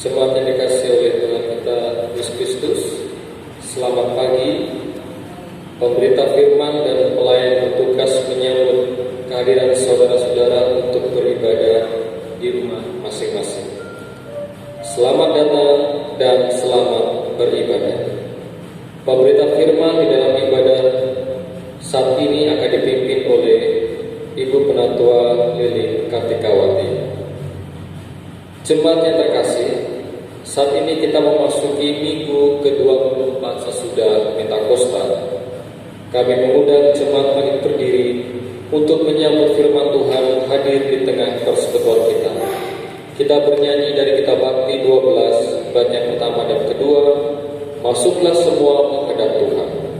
Jemaat yang dikasihi oleh Tuhan kita Yesus Kristus, selamat pagi. Pemberita firman dan pelayan bertugas menyambut kehadiran saudara-saudara untuk beribadah di rumah masing-masing. Selamat datang dan selamat beribadah. Pemberita firman di dalam ibadah saat ini akan dipimpin oleh Ibu Penatua Lili Kartikawati. Jemaat yang terkasih, saat ini kita memasuki minggu ke-24 sesudah Pentakosta. Kami mengundang jemaat bangkit berdiri untuk menyambut firman Tuhan hadir di tengah persekutuan kita. Kita bernyanyi dari kitab Bakti 12, bait yang pertama dan kedua, masuklah semua menghadap Tuhan.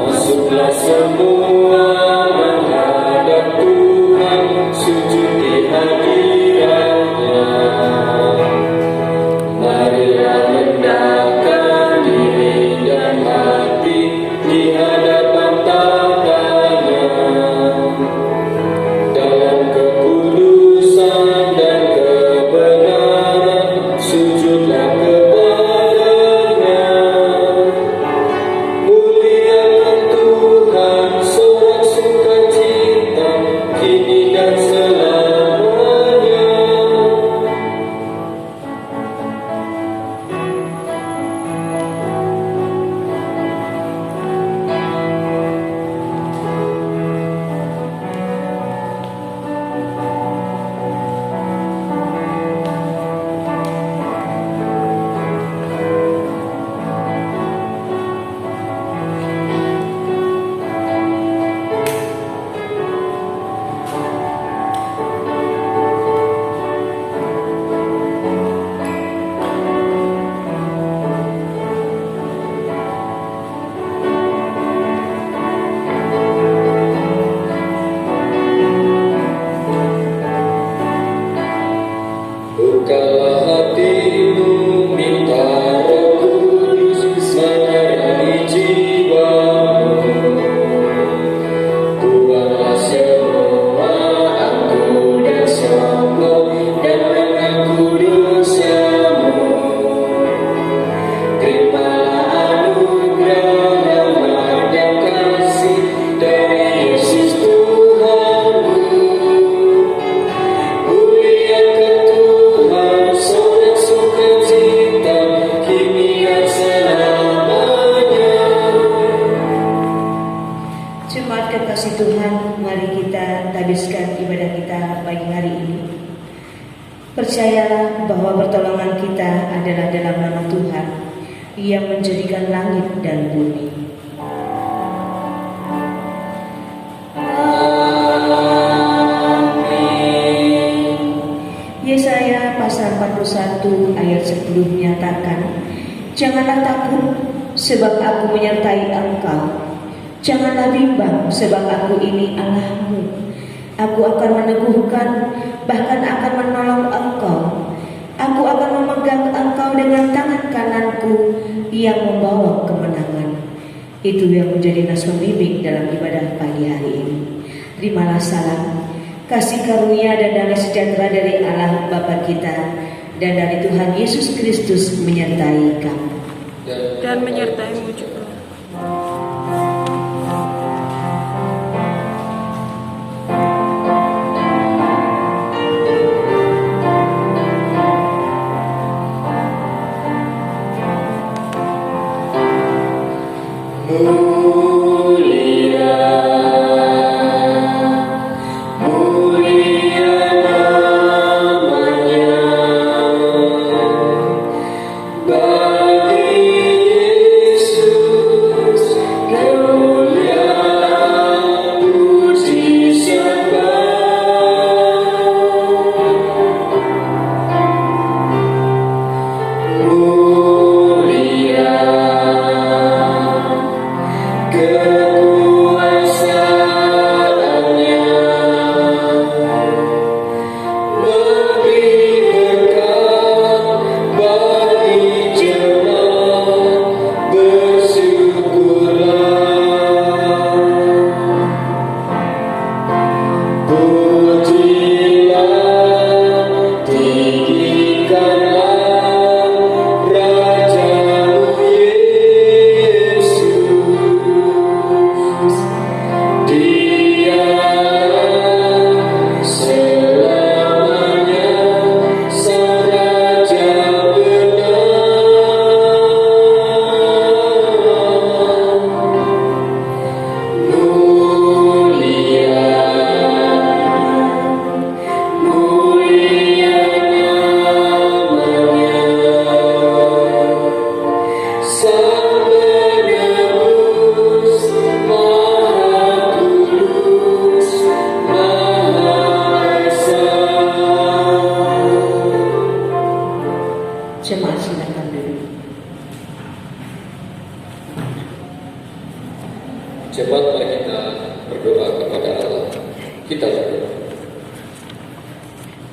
Masuklah semua menghadap Tuhan, sujud di hadiratnya. Marilah rendahkan diri dan hati di hadapan tahtanya. Dalam kekudusan dan kebenaran, sujudlah kepadanya. Muliakan Tuhan, sorak sukacita kini dan selamanya. Bukalah hatimu, minta Roh Kudus menyertai jiwamu. Buanglah semua aku dan sombong dan mengaku dosamu. Terimalah anugerah rahmat dan kasih dari Yesus Tuhanmu. Muliakan Tuhan, sorak sukacita kini dan selamanya. Jemaat kekasih Tuhan, mari kita habiskan ibadah kita pagi hari ini. Percayalah bahwa pertolongan kita adalah dalam nama Tuhan yang menjadikan langit dan bumi. Yesaya pasal 41 ayat 10 menyatakan, janganlah takut sebab aku menyertai engkau. Janganlah bimbang sebab aku ini Allahmu. Aku akan meneguhkan, bahkan akan menolong engkau. Aku akan memegang engkau dengan tangan kananku yang membawa kemenangan. Itu yang menjadi nas pembimbing dalam ibadah pagi hari ini. Terimalah salam, kasih karunia dan damai sejahtera dari Allah Bapa kita dan dari Tuhan Yesus Kristus menyertai kamu. Dan menyertaimu juga. Mulia namanya, bagi Yesus.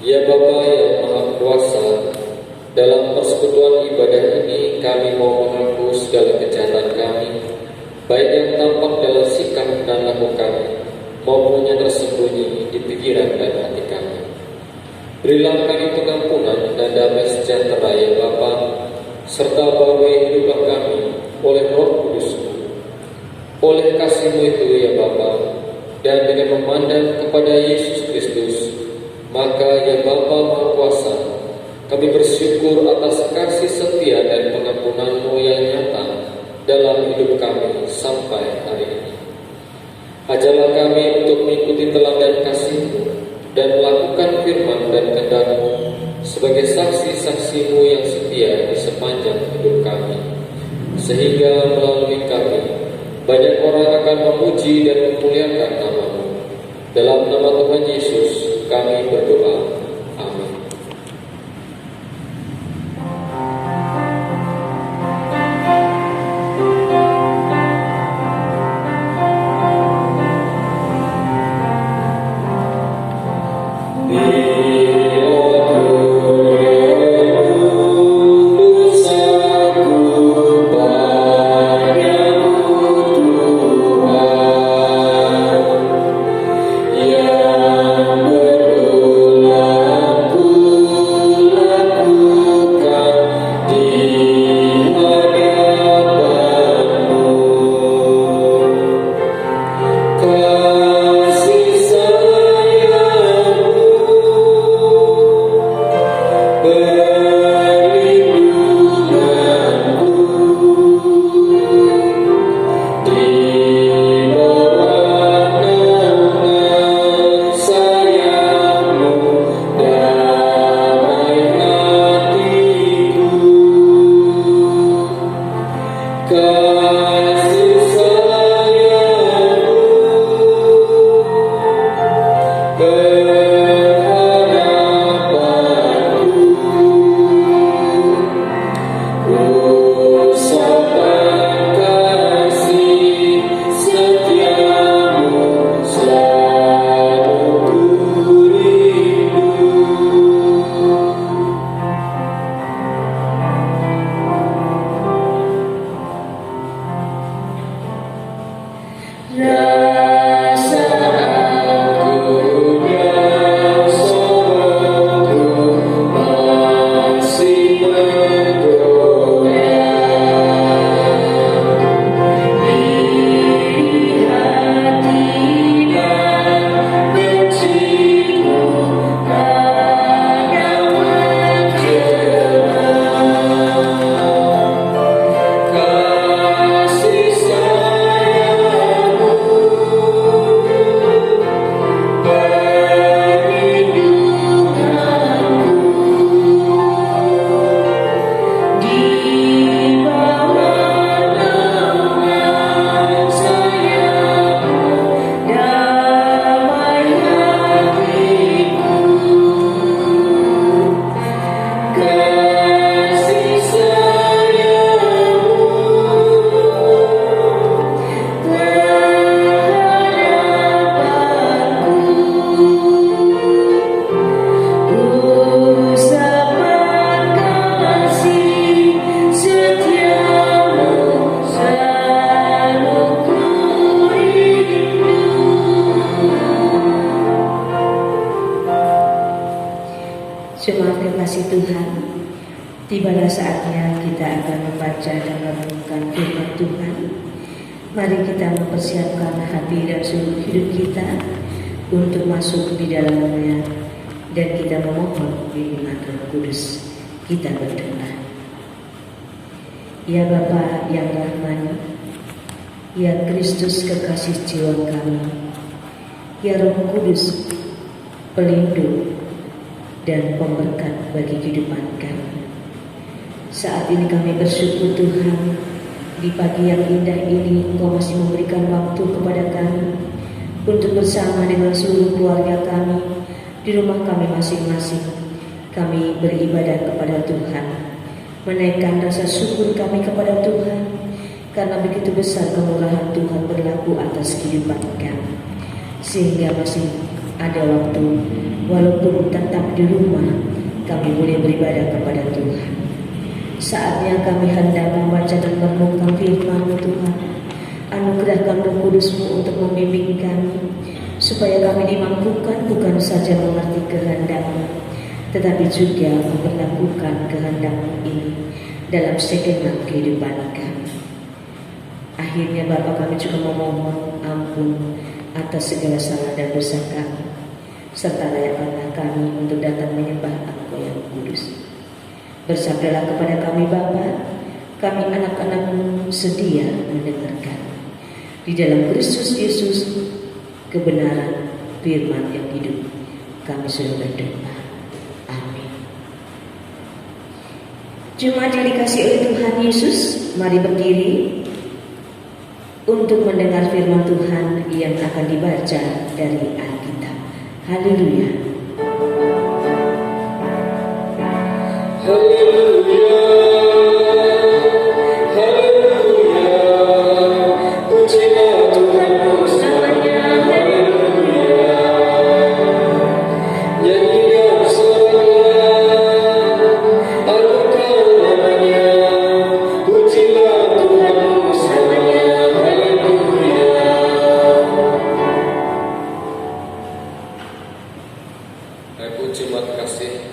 Ya Bapa yang Maha Kuasa, dalam persekutuan ibadah ini kami mau mengaku segala kejahatan kami, baik yang tampak dalam sikap dan laku kami, maupun yang tersembunyi di pikiran dan hati kami. Berilah kami pengampunan dan damai sejahtera ya Bapa, serta baharui hiduplah kami oleh Roh Kudus-Mu. Oleh kasih-Mu itu ya Bapa, dan dengan memandang kepada Yesus Kristus, maka ya Bapa Maha Kuasa, kami bersyukur atas kasih setia dan pengampunan-Mu yang nyata dalam hidup kami sampai hari ini. Ajarlah kami untuk mengikuti teladan kasih-Mu dan melakukan firman dan kehendak-Mu sebagai saksi-saksi-Mu yang setia di sepanjang hidup kami, sehingga melalui kami banyak orang akan memuji dan memuliakan nama-Mu. Dalam nama Tuhan Yesus kami berdoa. Amin. Jemaat kekasih Tuhan, tibalah saatnya kita akan membaca dan merenungkan firman Tuhan. Mari kita mempersiapkan hati dan seluruh hidup kita untuk masuk di dalamnya, dan kita memohon bimbingan Roh Kudus. Kita berdoa. Ya Bapa yang Rahman, ya Kristus kekasih jiwa kami, ya Roh Kudus pelindung dan pemberkat bagi kehidupan kami. Saat ini kami bersyukur Tuhan, di pagi yang indah ini Engkau masih memberikan waktu kepada kami untuk bersama dengan seluruh keluarga kami di rumah kami masing-masing. Kami beribadah kepada Tuhan, menaikkan rasa syukur kami kepada Tuhan, karena begitu besar kemurahan Tuhan berlaku atas kehidupan kami, sehingga masih ada waktu, walaupun tetap di rumah, kami boleh beribadah kepada Tuhan. Saatnya kami hendak membaca dan merenungkan firman Tuhan. Anugerahkan Roh Kudus-Mu untuk membimbing kami, supaya kami dimampukan bukan saja mengerti kehendak-Mu, tetapi juga memperlakukan kehendak-Mu ini dalam segenap kehidupan kami. Akhirnya Bapa, kami juga memohon ampun atas segala salah dan dosa kami, serta layakkanlah kami untuk datang menyembah Engkau yang kudus. Bersabdalah kepada kami Bapa, kami anak-anak-Mu sedia mendengarkan. Di dalam Kristus Yesus, kebenaran firman yang hidup, kami sudah berdoa. Amin. Jemaat yang dikasihi oleh Tuhan Yesus, mari berdiri untuk mendengar firman Tuhan yang akan dibaca dari Alkitab. Haleluya. Haleluya. Haleluya. Pujilah Tuhan namanya. Haleluya. Nyanyikan suaranya. Agungkan namanya. Pujilah Tuhan namanya. Haleluya. Aku cuma kasih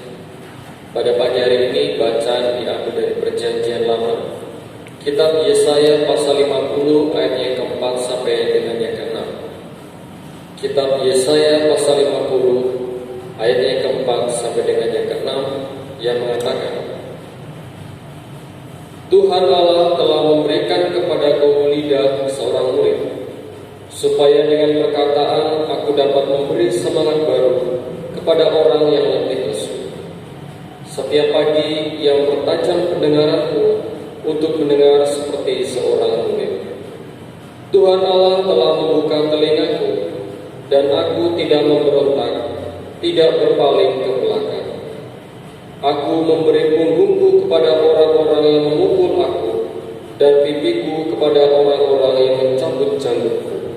pada pagi hari ini bacaan diambil dari Perjanjian Lama, Kitab Yesaya pasal 50 ayat yang keempat sampai dengan yang keenam. Kitab Yesaya pasal 50 ayat yang keempat sampai dengan yang keenam yang mengatakan, Tuhan Allah telah memberikan kepadaku lidah seorang murid, supaya dengan perkataan aku dapat memberi semangat baru kepada orang yang letih lesu. Setiap pagi yang bertajam pendengaranku untuk mendengar seperti seorang murid. Tuhan Allah telah membuka telingaku, dan aku tidak memberontak, tidak berpaling ke belakang. Aku memberi punggungku kepada orang-orang yang memukul aku, dan pipiku kepada orang-orang yang mencabut janggutku.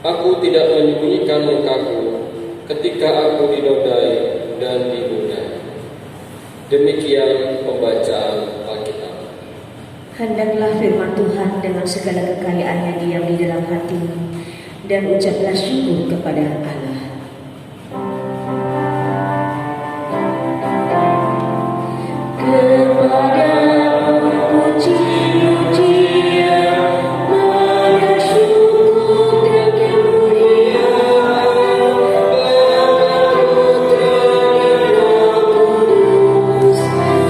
Aku tidak menyembunyikan mukaku ketika aku dinodai dan dihina. Demikian pembacaan Alkitab. Hendaklah firman Tuhan dengan segala kekayaannya diam di dalam hatimu, dan ucaplah syukur kepada Allah. Kepadamu puji-pujian, pada syukur dan kemuliaan, Bapa, Putra, dan Roh Kudus,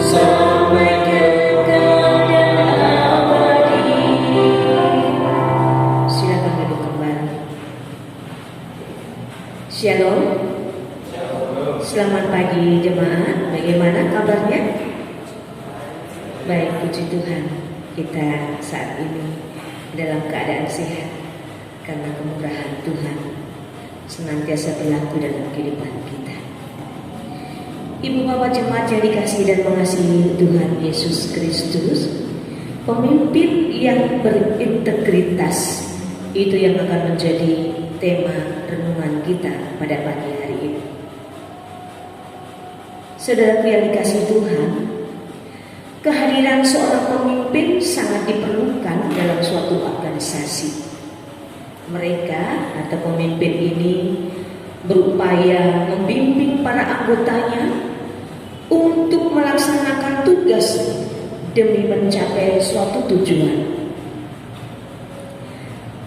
sampai kekal dan abadi. Silakan duduk kembali. Shalom. Selamat pagi jemaat. Bagaimana kabarnya? Baik, puji Tuhan, kita saat ini dalam keadaan sehat karena kemurahan Tuhan senantiasa berlaku dalam kehidupan kita. Ibu bapak jemaat yang dikasihi dan mengasihi Tuhan Yesus Kristus, pemimpin yang berintegritas itu yang akan menjadi tema renungan kita pada pagi hari ini. Saudaraku yang dikasihi Tuhan, kehadiran seorang pemimpin sangat diperlukan dalam suatu organisasi. Mereka atau pemimpin ini berupaya membimbing para anggotanya untuk melaksanakan tugas demi mencapai suatu tujuan.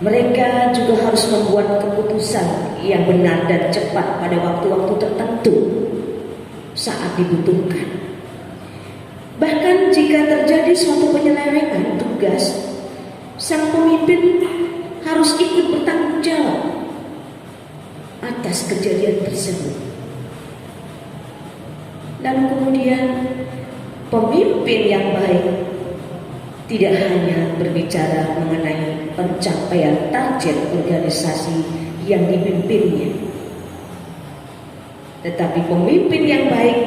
Mereka juga harus membuat keputusan yang benar dan cepat pada waktu-waktu tertentu saat dibutuhkan. Bahkan jika terjadi suatu penyelewengan tugas, sang pemimpin harus ikut bertanggung jawab atas kejadian tersebut. Lalu kemudian pemimpin yang baik tidak hanya berbicara mengenai pencapaian target organisasi yang dipimpinnya, tetapi pemimpin yang baik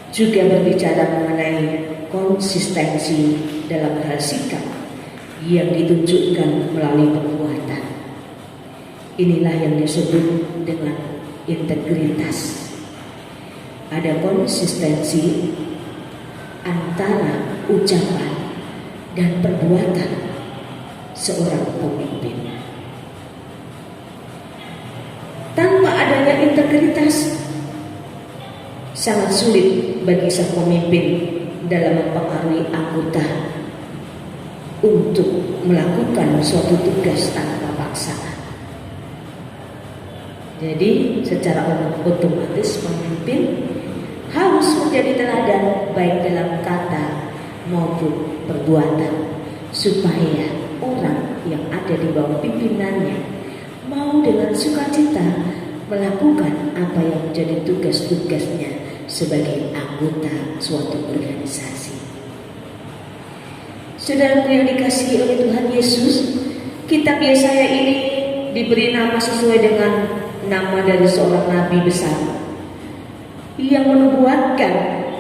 juga berbicara mengenai konsistensi dalam hal sikap yang ditunjukkan melalui perbuatan. Inilah yang disebut dengan integritas. Ada konsistensi antara ucapan dan perbuatan seorang pemimpin. Tanpa adanya integritas, sangat sulit bagi sang pemimpin dalam mempengaruhi anggota untuk melakukan suatu tugas tanpa paksaan. Jadi secara otomatis pemimpin harus menjadi teladan baik dalam kata maupun perbuatan, supaya orang yang ada di bawah pimpinannya mau dengan sukacita melakukan apa yang menjadi tugas-tugasnya sebagai anggota suatu organisasi. Saudaraku yang dikasihi oleh Tuhan Yesus, kitab Yesaya ini diberi nama sesuai dengan nama dari seorang nabi besar yang menubuatkan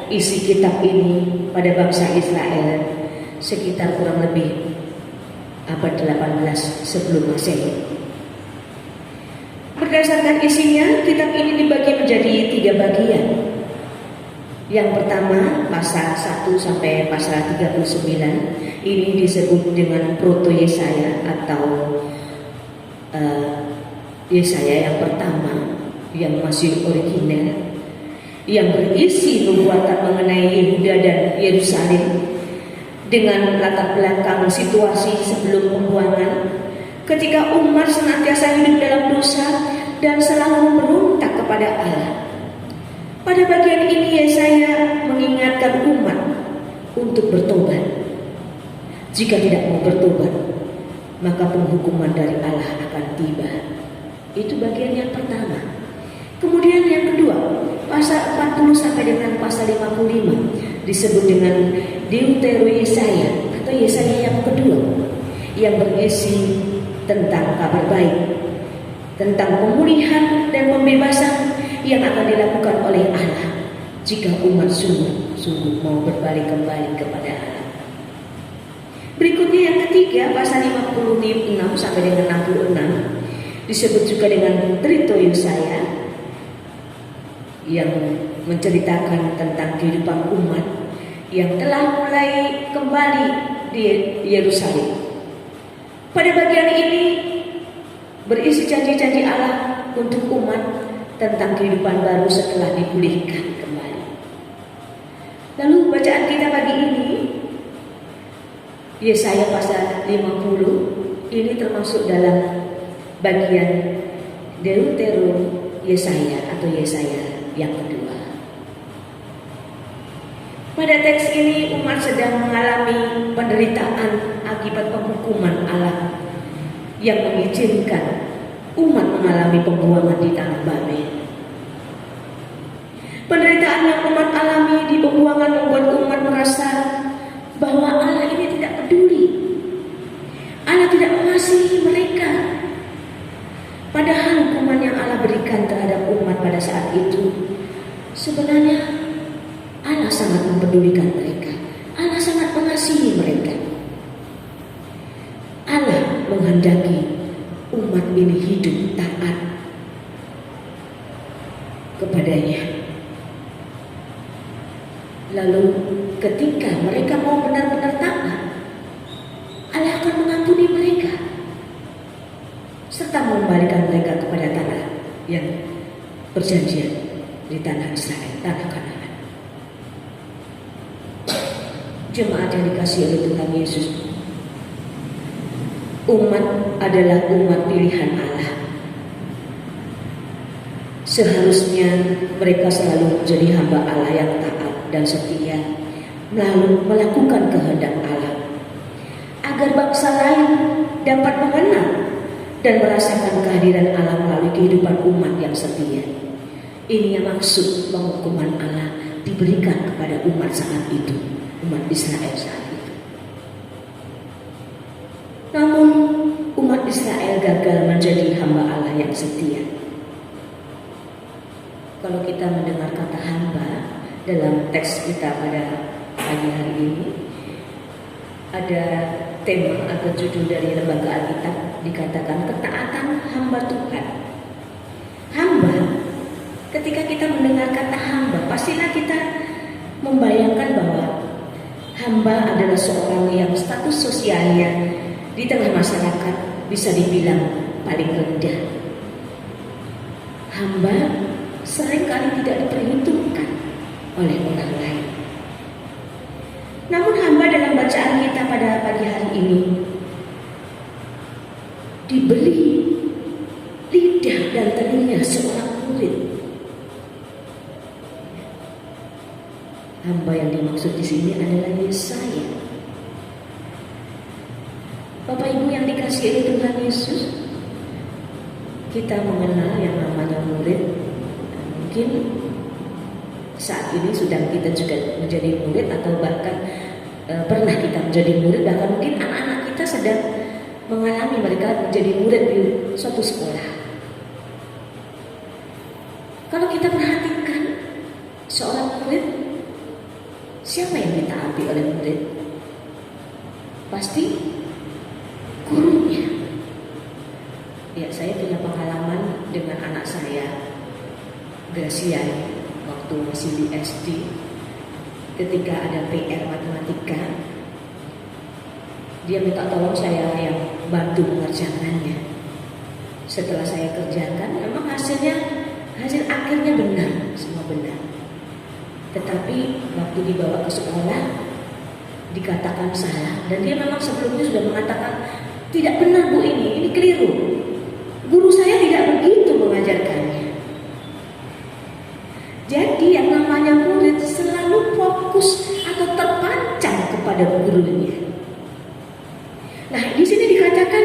isi kitab ini pada bangsa Israel sekitar kurang lebih abad 18 sebelum Masehi. Berdasarkan isinya, kitab ini dibagi menjadi 3 bagian. Yang pertama, pasal 1 sampai pasal 39 ini disebut dengan Proto Yesaya atau Yesaya yang pertama, yang masih original, yang berisi nubuatan mengenai Yehuda dan Yerusalem dengan latar belakang situasi sebelum pembuangan, ketika umat senantiasa hidup dalam dosa dan selalu memberontak kepada Allah. Pada bagian ini Yesaya mengingatkan umat untuk bertobat. Jika tidak mau bertobat, maka penghukuman dari Allah akan tiba. Itu bagian yang pertama. Kemudian yang kedua, pasal 40 sampai dengan pasal 55 disebut dengan Deutero Yesaya atau Yesaya yang kedua, yang berisi tentang kabar baik, tentang pemulihan dan pembebasan yang akan dilakukan oleh Allah jika umat sungguh mau berbalik kembali kepada Allah. Berikutnya yang ketiga, pasal 56 sampai dengan 66 disebut juga dengan Trito Yesaya yang menceritakan tentang kehidupan umat yang telah mulai kembali di Yerusalem. Pada bagian ini berisi janji-janji Allah untuk umat tentang kehidupan baru setelah dipulihkan kembali. Lalu bacaan kita pagi ini Yesaya pasal 50 ini termasuk dalam bagian Deutero Yesaya atau Yesaya yang kedua. Pada teks ini umat sedang mengalami penderitaan akibat penghukuman Allah yang mengizinkan umat mengalami pembuangan di tanah Babel. Penderitaan yang umat alami di pembuangan membuat umat merasa bahwa Allah ini tidak peduli. Allah tidak mengasihi mereka. Padahal hukuman yang Allah berikan terhadap umat pada saat itu sebenarnya Allah sangat mempedulikan mereka. Allah sangat mengasihi mereka. Allah menghendaki umat ini hidup taat kepadanya. Lalu ketika mereka mau benar-benar taat, Allah akan mengampuni mereka serta mengembalikan mereka kepada tanah yang perjanjian di tanah Israel, tanah Kanaan. Jemaat yang dikasihi oleh Tuhan Yesus, umat adalah umat pilihan Allah. Seharusnya mereka selalu menjadi hamba Allah yang taat dan setia, lalu melakukan kehendak Allah, agar bangsa lain dapat mengenal dan merasakan kehadiran Allah melalui kehidupan umat yang setia. Ini yang maksud penghukuman Allah diberikan kepada umat saat itu, umat Israel saat itu. Namun umat Israel gagal menjadi hamba Allah yang setia. Kalau kita mendengar kata hamba dalam teks kita pada pagi hari ini, ada tema atau judul dari lembaga Alkitab dikatakan ketaatan hamba Tuhan. Hamba, ketika kita mendengar kata hamba, pastilah kita membayangkan bahwa hamba adalah seorang yang status sosialnya di tengah masyarakat bisa dibilang paling rendah. Hamba seringkali tidak diperhitungkan oleh orang lain. Namun hamba dalam bacaan kita pada pagi hari ini diberi lidah dan telinga seorang murid. Hamba yang dimaksud di sini adalah Yesaya. Bapak Ibu yang dikasihi Tuhan Yesus, kita mengenal yang namanya murid. Mungkin saat ini sudah kita juga menjadi murid atau bahkan pernah kita menjadi murid, bahkan mungkin anak-anak kita sedang mengalami mereka menjadi murid di suatu sekolah. Kalau kita perhatikan seorang murid, siapa yang ditaati oleh murid? Pasti gurunya. Ya, saya punya pengalaman dengan anak saya, Gracia, waktu masih di SD. Ketika ada PR matematika, dia minta tolong saya yang bantu mengerjakannya. Setelah saya kerjakan, memang hasil akhirnya benar, semua benar. Tetapi waktu dibawa ke sekolah dikatakan salah, dan dia memang sebelumnya sudah mengatakan tidak benar Bu, ini keliru. Guru saya tidak begitu mengajarkannya. Jadi yang namanya murid selalu fokus atau terpancang kepada gurunya. Nah, di sini dikatakan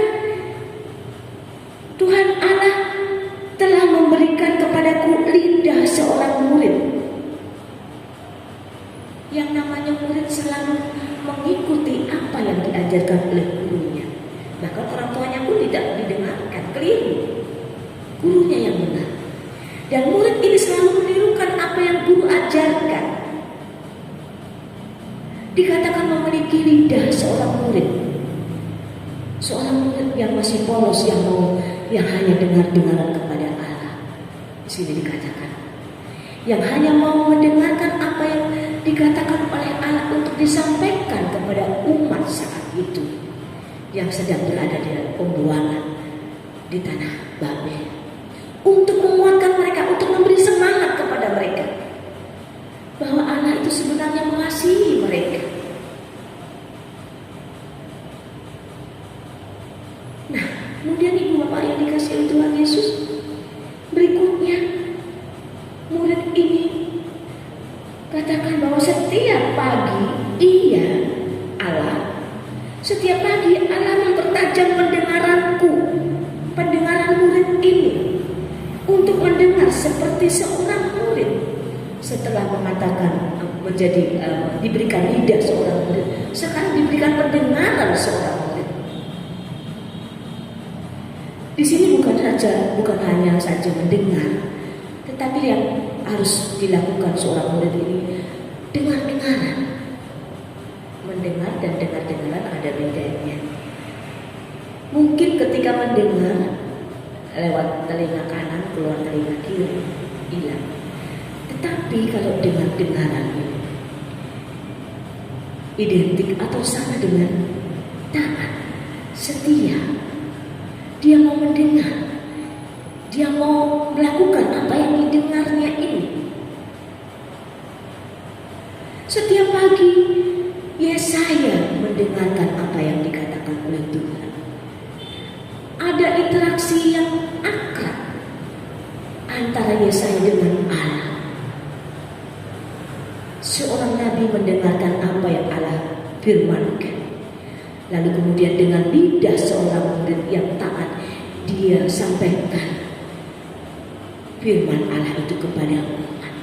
Tuhan Allah telah memberikan kepadaku lidah seorang murid. Yang namanya murid selalu mengikuti apa yang diajarkan oleh gurunya. Bahkan orang tuanya pun tidak didengarkan, keliru. Gurunya yang benar. Dan murid ini selalu menirukan apa yang guru ajarkan. Dikatakan memiliki lidah seorang murid. Seorang murid yang masih polos, yang hanya dengar-dengaran kepada Allah. Di sini dikatakan, yang hanya mau mendengarkan apa yang dikatakan oleh Allah untuk disampaikan kepada umat saat itu yang sedang berada di dalam pembuangan di tanah Babel, untuk menguatkan mereka, untuk memberi semangat kepada mereka bahwa Allah itu sebenarnya mengasihi mereka. Nah, kemudian ibu bapak yang dikasihi Tuhan Yesus, berikutnya murid ini katakan bahwa setiap pagi setiap pagi Allah mempertajam pendengaran murid ini untuk mendengar seperti seorang murid. Setelah mengatakan diberikan lidah seorang murid, sekarang diberikan pendengaran seorang murid. Di sini bukan hanya saja mendengar, tetapi yang harus dilakukan seorang murid ini dengar-dengaran. Mendengar dan dengar-dengaran ada bedanya. Mungkin ketika mendengar lewat telinga kanan keluar telinga kiri, hilang. Tetapi kalau dengar-dengaran identik atau sama dengan taat, setia. Dia mau mendengar, dia mau melakukan apa yang didengarnya ini. Setiap pagi Yesaya mendengarkan apa yang dikatakan oleh Tuhan. Ada interaksi yang akrab antara Yesaya dengan Allah. Seorang nabi mendengarkan apa yang Allah firmankan. Lalu kemudian dengan lidah seorang murid yang taat, dia sampaikan firman Allah itu kepada umat.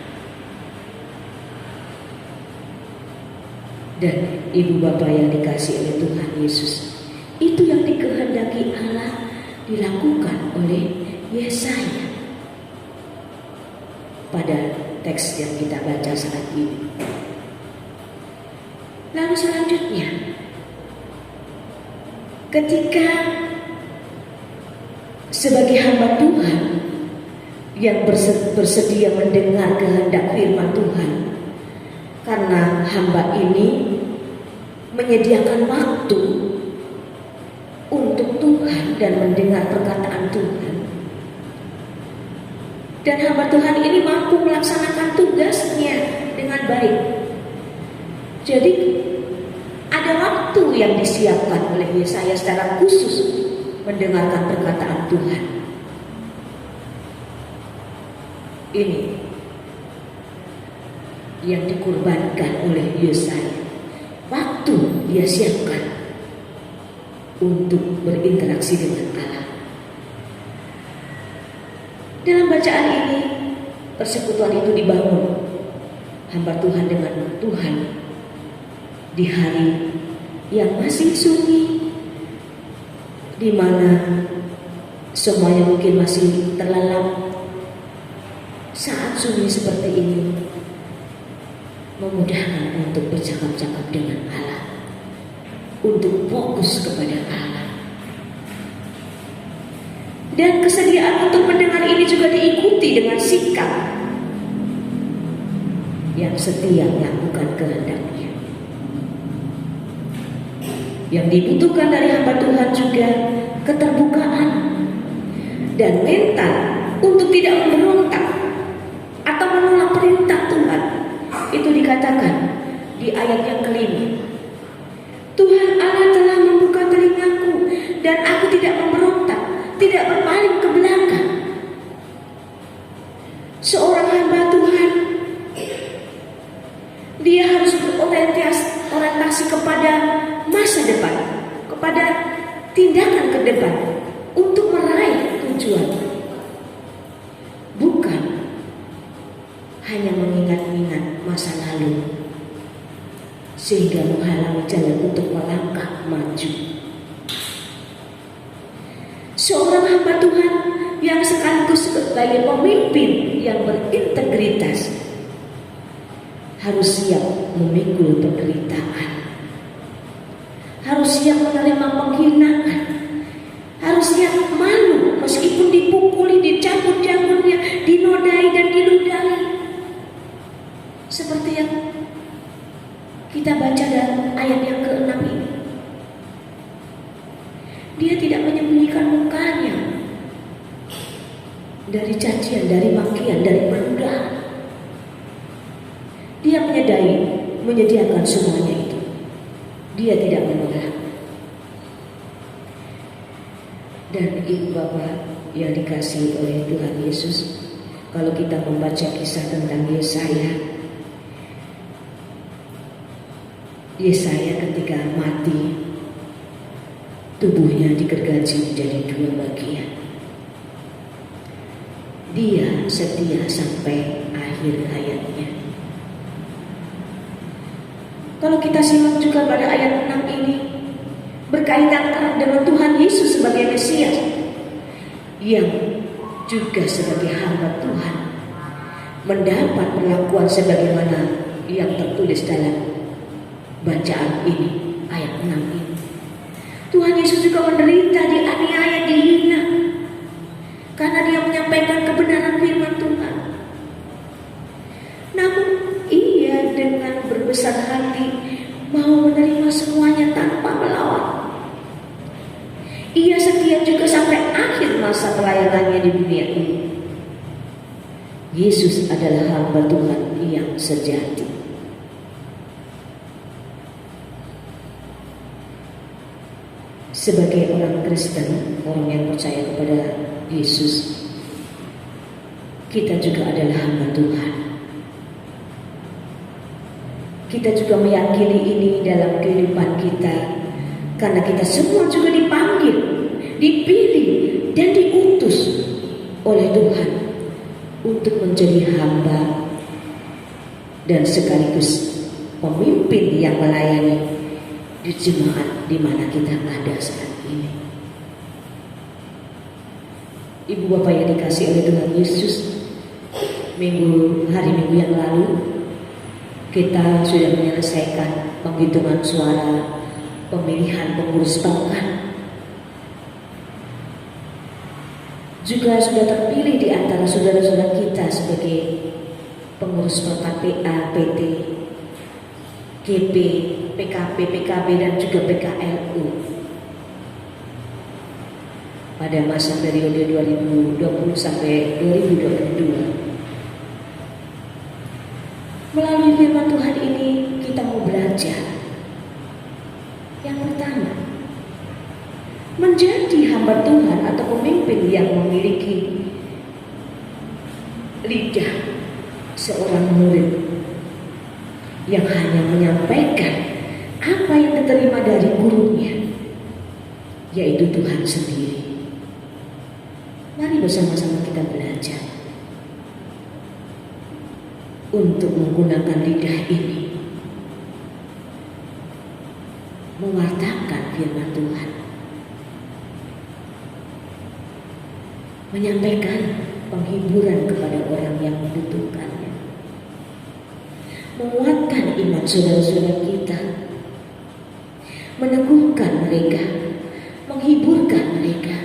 Dan ibu bapak yang dikasihi oleh Tuhan Yesus, itu yang dikehendaki Allah dilakukan oleh Yesaya pada teks yang kita baca saat ini. Lalu selanjutnya, ketika sebagai hamba Tuhan yang bersedia mendengar kehendak firman Tuhan, karena hamba ini menyediakan waktu untuk Tuhan dan mendengar perkataan Tuhan. Dan hamba Tuhan ini mampu melaksanakan tugasnya dengan baik. Jadi ada waktu yang disiapkan oleh Yesaya secara khusus mendengarkan perkataan Tuhan. Ini yang dikorbankan oleh Yesaya. Waktu dia siapkan untuk berinteraksi dengan Allah. Dalam bacaan ini, persekutuan itu dibangun hamba Tuhan dengan Tuhan di hari yang masih sunyi, di mana semuanya mungkin masih terlelap. Saat sunyi seperti ini memudahkan untuk bercakap-cakap dengan Allah, untuk fokus kepada Allah. Dan kesediaan untuk mendengar ini juga diikuti dengan sikap yang setia melakukan kehendaknya. Yang dibutuhkan dari hamba Tuhan juga keterbukaan dan mental untuk tidak memberontak atau menolak perintah Tuhan. Itu dikatakan di ayat yang kelima. Tuhan Allah telah membuka telingaku dan aku tidak memberontak, tidak berpaling ke belakang. Seorang hamba Tuhan, dia harus berorientasi kepada masa depan, kepada tindakan ke depan untuk meraih tujuan, bukan hanya mengingat-ingat masa lalu sehingga menghalangi jalan untuk melangkah maju. Seorang hamba Tuhan yang sekaligus sebagai pemimpin yang berintegritas harus siap memikul penderitaan, harus siap menerima penghinaan, harus siap malu meskipun dipukuli, dicabut-cabutnya, dinodai dan diludahi. Seperti yang kita baca dalam ayat yang ke-6 ini. Dia tidak menyembunyikan mukanya dari cacian, dari makian, dari penundaan. Dia menyediakan semuanya itu. Dia tidak menolak. Dan ibu bapak yang dikasihi oleh Tuhan Yesus, kalau kita membaca kisah tentang Yesaya ketika mati, tubuhnya digergaji menjadi 2 bagian. Dia setia sampai akhir hayatnya. Kalau kita simak juga pada ayat 6 ini, berkaitan erat dengan Tuhan Yesus sebagai Mesias, yang juga sebagai hamba Tuhan mendapat perlakuan sebagaimana yang tertulis dalam bacaan ini, ayat 6 ini. Tuhan Yesus juga menderita, dianiaya, dihina, karena dia menyampaikan kebenaran firman Tuhan. Namun ia dengan berbesar hati mau menerima semuanya tanpa melawan. Ia setia juga sampai akhir masa pelayanannya di dunia ini. Yesus adalah hamba Tuhan yang sejati. Sebagai orang Kristen, orang yang percaya kepada Yesus, kita juga adalah hamba Tuhan. Kita juga meyakini ini dalam kehidupan kita, karena kita semua juga dipanggil, dipilih, dan diutus oleh Tuhan untuk menjadi hamba dan sekaligus pemimpin yang melayani di jemaat di mana kita ada saat ini. Ibu bapak yang dikasih oleh Tuhan Yesus, hari minggu yang lalu kita sudah menyelesaikan penghitungan suara pemilihan pengurus bangunan. juga sudah terpilih di antara saudara-saudara kita sebagai pengurus KPA, PT, GP, PKP, PKB dan juga PKLU pada masa periode 2020 sampai 2022. Melalui firman Tuhan ini kita mau belajar. Yang pertama, menjadi hamba Tuhan atau pemimpin yang memiliki lidah seorang murid yang hanya menyampaikan apa yang diterima dari gurunya, yaitu Tuhan sendiri. Mari bersama-sama kita belajar untuk menggunakan lidah ini mewartakan firman Tuhan, menyampaikan penghiburan kepada orang yang membutuhkannya, menguatkan iman saudara-saudara kita, meneguhkan mereka, menghiburkan mereka.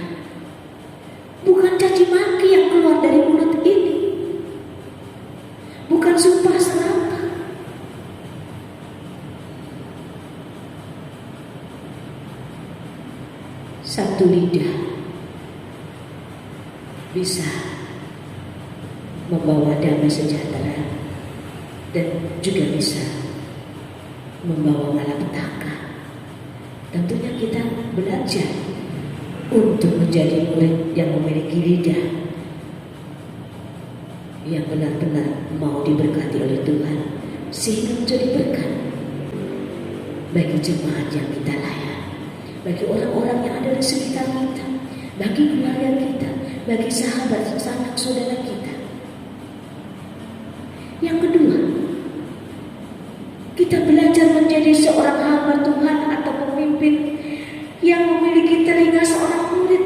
Bukan caci maki yang keluar dari mulut ini, bukan sumpah serapah. Satu lidah bisa membawa damai sejahtera dan juga bisa membawa malapetaka. Tentunya kita belajar untuk menjadi murid yang memiliki lidah yang benar-benar mau diberkati oleh Tuhan, sehingga menjadi berkat bagi jemaat yang kita layani, bagi orang-orang yang ada di sekitar kita, bagi keluarga kita, bagi sahabat sanak saudara kita. Yang kedua, kita belajar menjadi seorang hamba Tuhan atau pemimpin yang memiliki telinga seorang murid,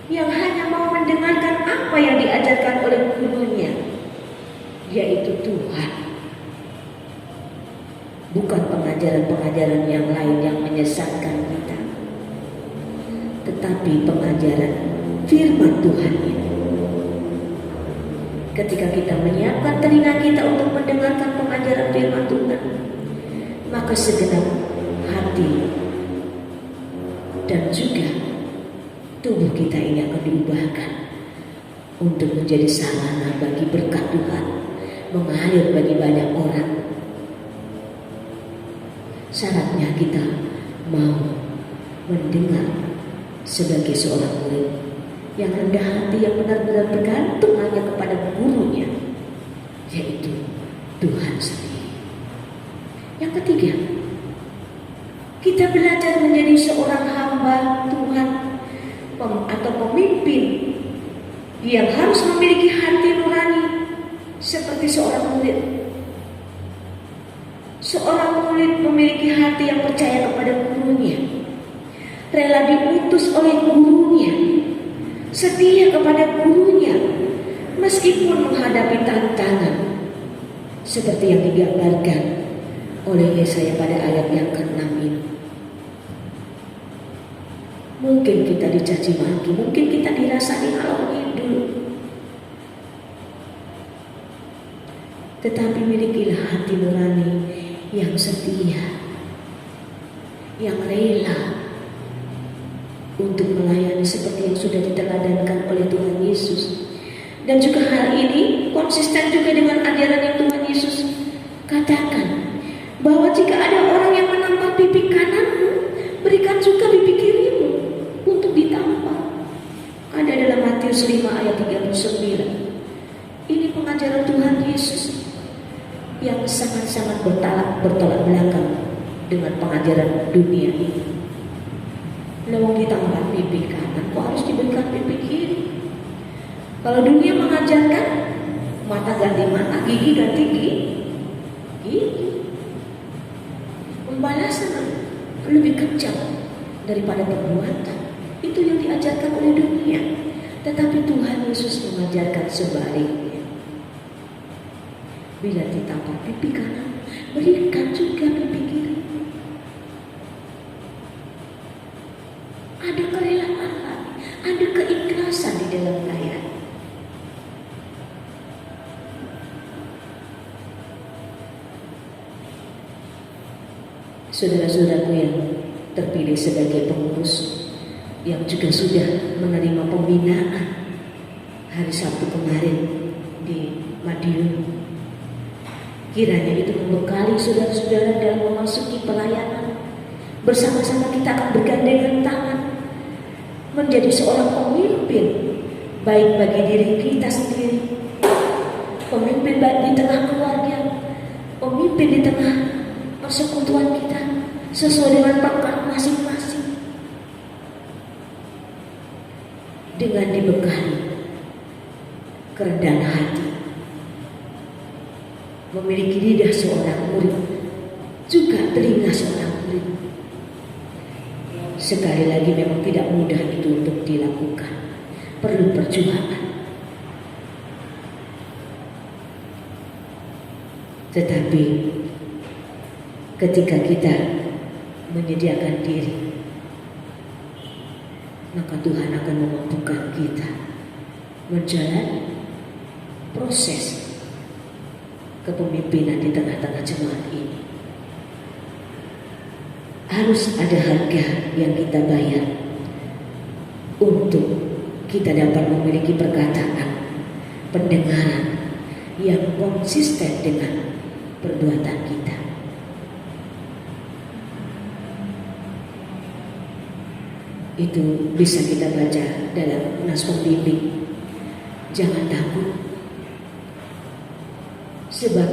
yang hanya mau mendengarkan apa yang diajarkan oleh gurunya, yaitu Tuhan, bukan pengajaran-pengajaran yang lain yang menyesatkan kita, tetapi pengajaran firman Tuhan ini. Ketika kita menyiapkan telinga kita untuk mendengarkan pengajaran firman Tuhan, maka segenap hati dan juga tubuh kita ini akan diubahkan untuk menjadi sarana bagi berkat Tuhan mengalir bagi banyak orang. Syaratnya kita mau mendengar sebagai seorang murid yang rendah hati, yang benar-benar bergantung hanya kepada gurunya, yaitu Tuhan sendiri. Yang ketiga, kita belajar menjadi seorang hamba Tuhan atau pemimpin yang harus memiliki hati nurani seperti seorang murid. Seorang murid memiliki hati yang percaya kepada gurunya, rela diutus oleh gurunya, setia kepada gurunya meskipun menghadapi tantangan seperti yang digambarkan oleh Yesaya pada ayat yang ke-6 ini. Mungkin kita dicaci maki, mungkin kita dirasani kalau hidup, tetapi milikilah hati nurani yang setia, yang rela untuk melayani seperti yang sudah diteladankan oleh Tuhan Yesus. Dan juga hal ini konsisten juga dengan ajaran yang Tuhan Yesus katakan, bahwa jika ada orang yang menampar pipi kananmu, berikan juga pipi kirimu untuk ditampar. Ada dalam Matius 5 ayat 39. Ini pengajaran Tuhan Yesus yang sangat-sangat bertolak belakang dengan pengajaran dunia ini. Lewat ditampar pipi kanan, kok harus diberikan pipi kiri? Kalau dunia mengajarkan mata ganti mata, gigi ganti gigi, pembalasan lebih kejam daripada perbuatan. Itu yang diajarkan oleh dunia. Tetapi Tuhan Yesus mengajarkan sebaliknya. Bila ditampar pipi kanan, berikan juga pipi kiri. Ada kerelaan, ada keikhlasan di dalam layar. Saudara-saudaraku yang terpilih sebagai pengurus, yang juga sudah menerima pembinaan hari Sabtu kemarin di Madiun, kiranya itu membekali saudara-saudara dalam memasuki pelayanan. Bersama-sama kita akan bergandengan tangan menjadi seorang pemimpin, baik bagi diri kita sendiri, pemimpin baik di tengah keluarga, pemimpin di tengah persekutuan kita, sesuai dengan pangkat masing-masing, dengan dibekali kerendahan hati, memiliki lidah seorang murid, juga telinga seorang murid. Sekali lagi memang tidak mudah itu untuk dilakukan, perlu perjuangan. Tetapi ketika kita menyediakan diri, maka Tuhan akan memampukan kita menjalani proses kepemimpinan di tengah-tengah jemaat ini. Harus ada harga yang kita bayar untuk kita dapat memiliki perkataan, pendengaran yang konsisten dengan perbuatan kita. Itu bisa kita baca dalam nas pembimbing. Jangan takut, sebab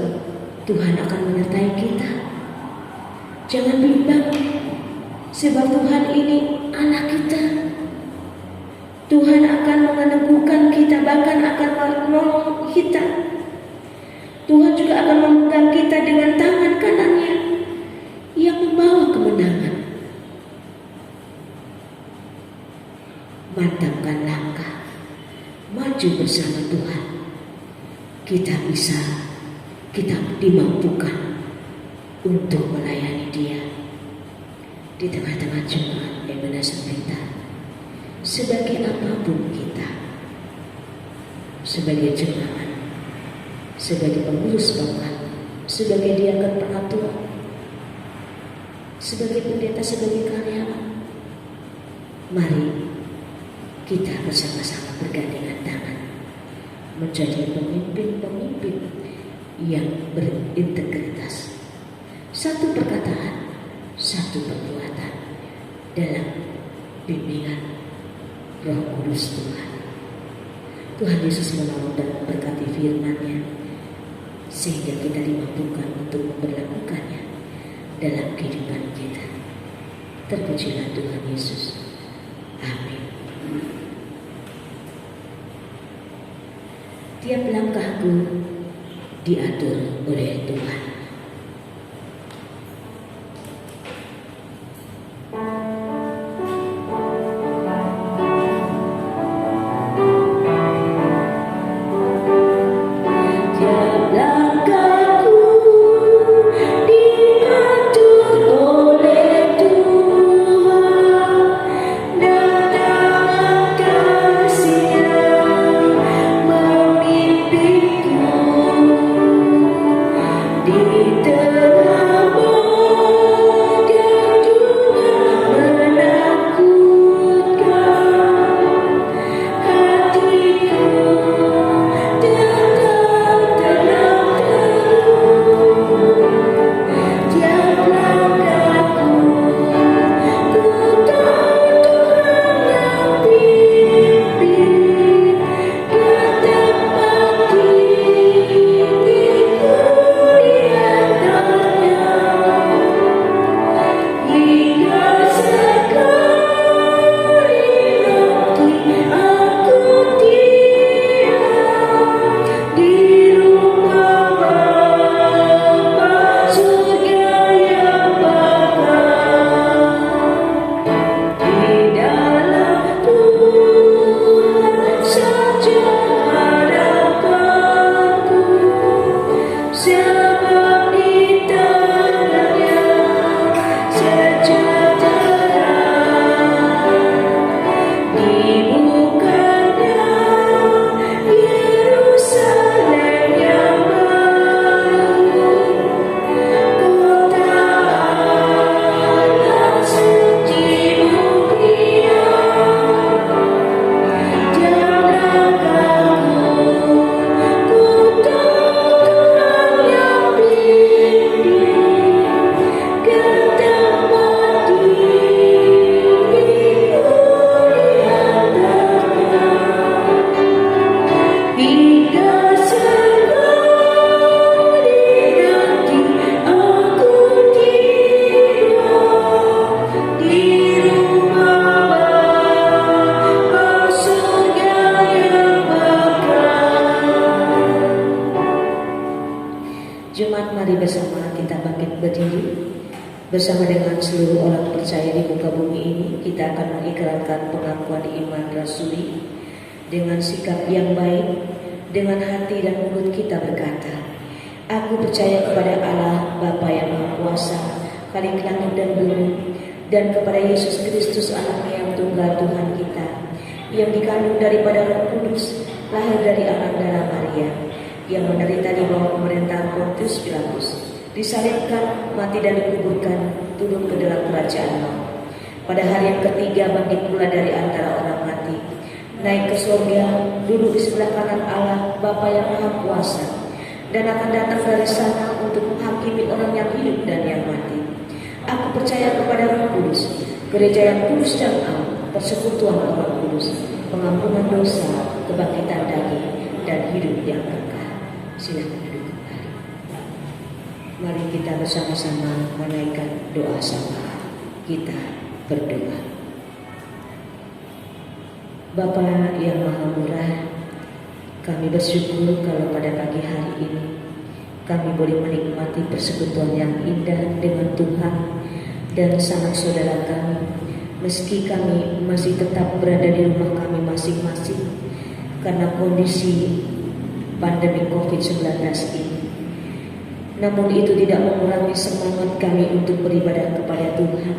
Tuhan akan menyertai kita. Jangan bimbang, sebab Tuhan ini Allah kita. Tuhan akan meneguhkan kita, bahkan akan menolong kita. Tuhan juga akan memegang kita dengan tangan kanannya yang membawa kemenangan. Mantapkan langkah, maju bersama Tuhan. Kita dimampukan untuk melayani Dia di tengah-tengah jemaat yang sempit. Sebagai apapun kita, sebagai jemaat, sebagai pengurus bangsa, sebagai diaken pengatur, sebagai pendeta, sebagai karyawan, mari kita bersama-sama bergandengan tangan menjadi pemimpin-pemimpin yang berintegritas. Satu perkataan, satu perbuatan dalam bimbingan Roh Kudus Tuhan. Tuhan Yesus menolong dan memberkati firman-Nya sehingga kita dimampukan untuk memperlakukannya dalam kehidupan kita. Terpujilah Tuhan Yesus. Amin. Tiap langkahku diatur oleh Tuhan. Dibukakan Jemaat, mari bersama kita bangkit berdiri. Bersama dengan seluruh orang percaya di muka bumi ini, kita akan mengikrarkan pengakuan iman rasuli dengan sikap yang baik, dengan hati dan mulut kita berkata, aku percaya kepada Allah Bapa yang Maha Kuasa, Khalik langit dan bumi, dan kepada Yesus Kristus anaknya yang tunggal Tuhan kita, yang dikandung daripada Roh Kudus, lahir dari anak darah Maria, yang menderita di bawah pemerintahan Pontius Pilatus, disalibkan, mati dan dikuburkan, turun ke dalam kerajaan maut. Pada hari yang ketiga bangkit pula dari antara orang mati, naik ke surga, duduk di sebelah kanan Allah Bapa yang Maha Kuasa, dan akan datang dari sana untuk menghakimi orang yang hidup dan yang mati. Aku percaya kepada Roh Kudus, gereja yang kudus dan am, persekutuan orang kudus, pengampunan dosa, kebangkitan daging, dan hidup yang kekal. Silakan duduk kembali. Mari kita bersama-sama menaikkan doa sama. Kita berdoa. Bapa yang Maha Murah, kami bersyukur kalau pada pagi hari ini kami boleh menikmati persekutuan yang indah dengan Tuhan dan sanak saudara kami, meski kami masih tetap berada di rumah kami masing-masing karena kondisi pandemi COVID-19 ini. Namun itu tidak mengurangi semangat kami untuk beribadah kepada Tuhan,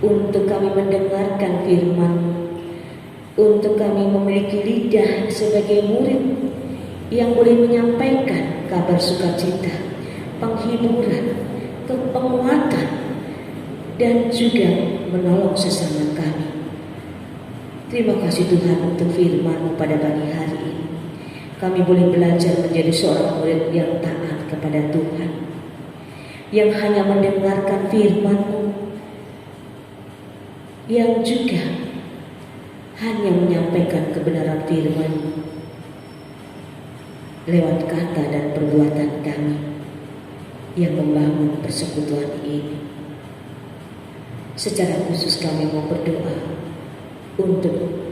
untuk kami mendengarkan firman, untuk kami memiliki lidah sebagai murid yang boleh menyampaikan kabar sukacita, penghiburan, penguatan, dan juga menolong sesama kami. Terima kasih Tuhan untuk firman-Mu pada pagi hari ini. Kami boleh belajar menjadi seorang murid yang taat kepada Tuhan, yang hanya mendengarkan firman-Mu, yang juga hanya menyampaikan kebenaran firman-Mu lewat kata dan perbuatan kami yang membangun persekutuan ini. Secara khusus kami mau berdoa untuk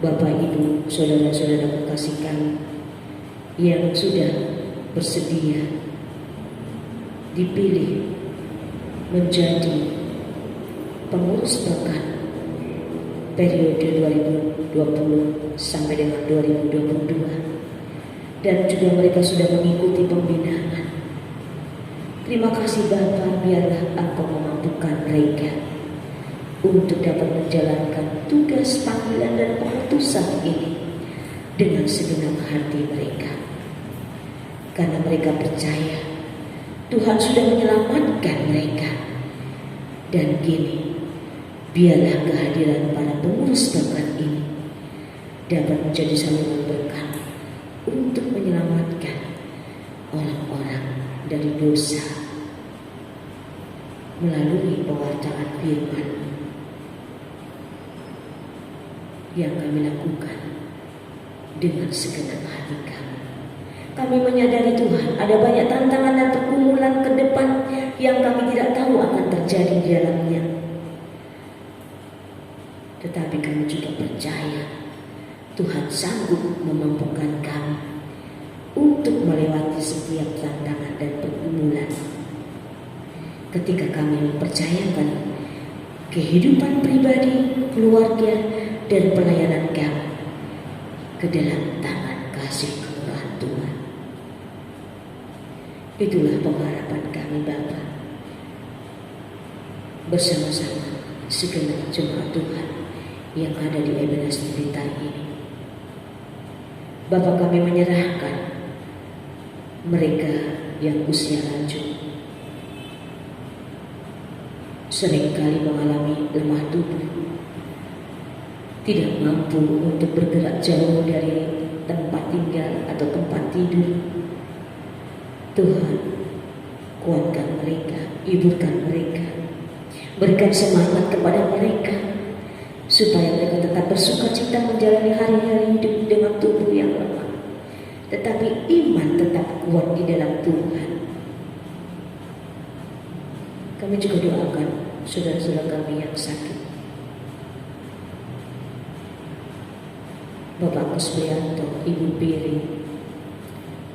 Bapak, Ibu, saudara-saudara kekasih kami yang sudah bersedia dipilih menjadi pengurus bahkan periode 2020 sampai dengan 2022. Dan juga mereka sudah mengikuti pembinaan. Terima kasih Bapa, biarlah Engkau memampukan mereka untuk dapat menjalankan tugas panggilan dan pengutusan ini dengan segenap hati mereka. Karena mereka percaya Tuhan sudah menyelamatkan mereka. Dan kini biarlah kehadiran para pengurus bahkan ini dapat menjadi saluran berkat untuk menyelamatkan orang-orang dari dosa melalui pewartaan firman yang kami lakukan dengan segenap hati kami. Kami menyadari Tuhan ada banyak tantangan dan pergumulan ke depan yang kami tidak tahu akan terjadi di dalamnya. Tetapi kami juga percaya Tuhan sanggup memampukan kami untuk melewati setiap tantangan dan pergumulan ketika kami mempercayakan kehidupan pribadi, keluarga, dan pelayanan kami ke dalam tangan kasih kemurahan Tuhan. Itulah pengharapan kami Bapa, bersama-sama segenap jemaat Tuhan yang ada di Ebenezer Blitar ini. Bapa, kami menyerahkan mereka yang usia lanjut, seringkali mengalami lemah tubuh, tidak mampu untuk bergerak jauh dari tempat tinggal atau tempat tidur. Tuhan, kuatkan mereka, hiburkan mereka, berikan semangat kepada mereka, supaya mereka tetap bersukacita menjalani hari-hari hidup dengan tubuh yang lemah, tetapi iman tetap kuat di dalam Tuhan. Kami juga doakan saudara-saudara kami yang sakit. Bapak Kusprianto, Ibu Piri,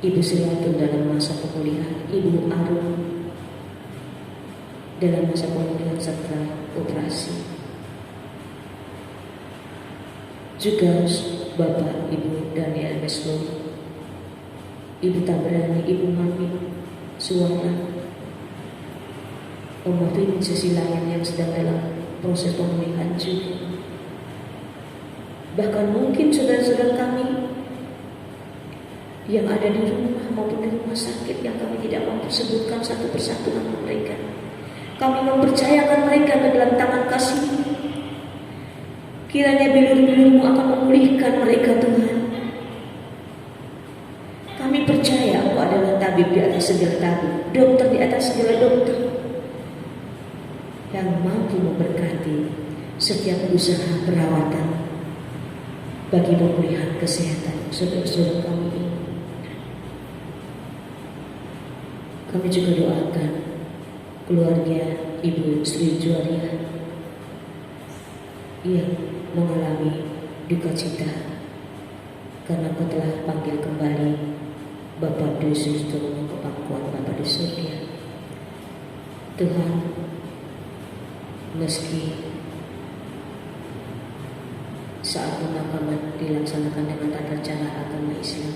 Ibu Silatun dalam masa pemulihan. Ibu Arum dalam masa pemulihan setelah operasi. Juga Bapak Ibu Daniel Meslo, Ibu Tabrani, Ibu Mami Suwana, Oma Vin sisi lain yang sedang dalam proses pemulihan juga. Bahkan mungkin saudara-saudara kami yang ada di rumah maupun di rumah sakit yang kami tidak mampu sebutkan satu persatu nama mereka. Kami mempercayakan mereka ke dalam tangan kasih. Kiranya bilur-bilur-Mu akan memulihkan mereka, Tuhan. Kami percaya Engkau adalah tabib di atas segala tabib, dokter di atas segala dokter, yang mampu memberkati setiap usaha perawatan bagi pemulihan kesehatan saudara-saudara kami ini. Kami juga doakan keluarga Ibu Sri Juwaria yang mengalami duka cita karena Kau telah panggil kembali Bapak Yesus turun ke pangkuan Bapa di surga. Tuhan, meski saat pemakaman dilaksanakan dengan tata cara agama Islam,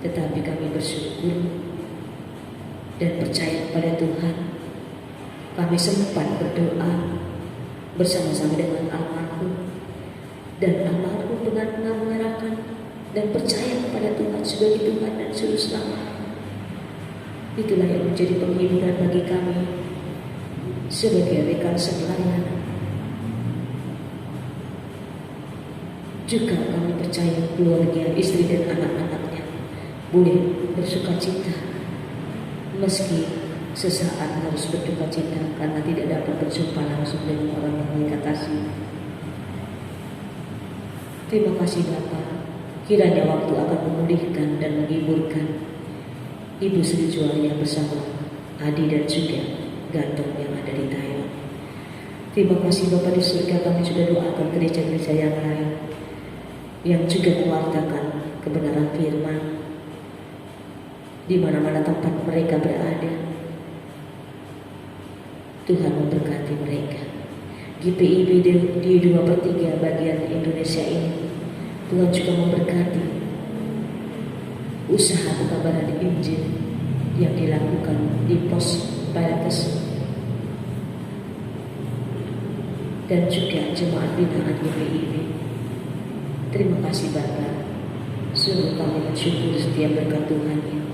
tetapi kami bersyukur dan percaya kepada Tuhan. Kami sempat berdoa bersama-sama dengan almarhum, dan almarhum benar-benar menyerahkan dan percaya kepada Tuhan sebagai Tuhan dan Juru Selamat. Itulah yang menjadi penghiburan bagi kami sebagai rekan sepelayanan. Juga kami percaya keluarga, istri dan anak-anaknya boleh bersuka cita meski sesaat harus berduka cita karena tidak dapat berjumpa langsung dengan orang yang mereka kasih. Terima kasih Bapa, kiranya waktu akan memulihkan dan menghiburkan Ibu Sri Juwaria bersama Adi dan juga Gantong yang ada di Thailand. Terima kasih Bapa di surga. Kami juga doakan gereja-gereja yang lain yang juga mewartakan kebenaran firman di mana-mana tempat mereka berada. Tuhan memberkati mereka. GPIB di 2/3 bagian Indonesia ini, Tuhan juga memberkati usaha pekabaran Injil yang dilakukan di pos Palates dan juga jemaat binaan GPIB. Terima kasih Bapa. Sungguh kami bersyukur setiap berkat Tuhan ini.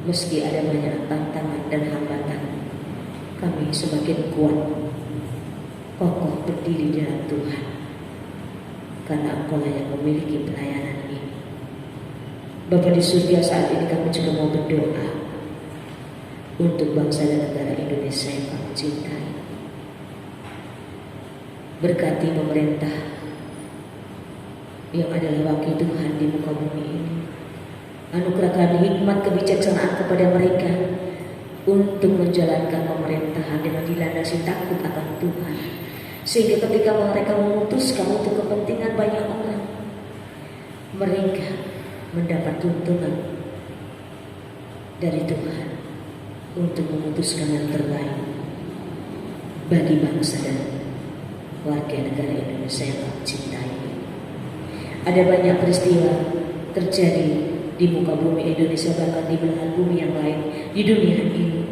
Meski ada banyak tantangan dan hambatan, kami semakin kuat, kokoh berdiri dalam Tuhan, karena Engkau yang memiliki pelayanan ini. Bapa di surga, saat ini kami juga mau berdoa untuk bangsa dan negara Indonesia yang kami cintai. Berkati pemerintah yang adalah wakil Tuhan di muka bumi ini. Anugerahkan hikmat kebijaksanaan kepada mereka untuk menjalankan pemerintahan dengan dilandasi takut akan Tuhan, sehingga ketika mereka memutuskan untuk kepentingan banyak orang, mereka mendapat tuntunan dari Tuhan untuk memutuskan yang terbaik bagi bangsa dan warga negara Indonesia yang kami cintai. Ada banyak peristiwa terjadi di muka bumi Indonesia, bahkan di belahan bumi yang lain di dunia ini.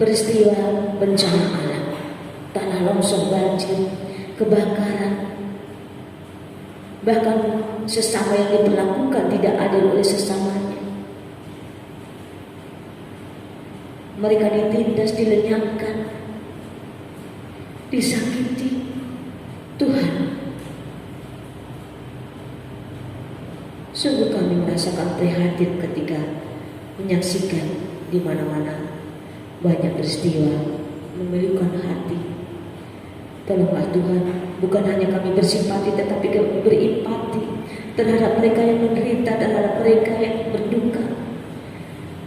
Peristiwa bencana alam, tanah longsor, banjir, kebakaran, bahkan sesama yang diperlakukan tidak adil oleh sesamanya. Mereka ditindas, dilenyapkan, disakiti. Tuhan, sungguh kami merasakan prihatin ketika menyaksikan di mana-mana banyak peristiwa memilukan hati. Tolonglah Tuhan, bukan hanya kami bersimpati, tetapi kami berempati terhadap mereka yang menderita, terhadap mereka yang berduka,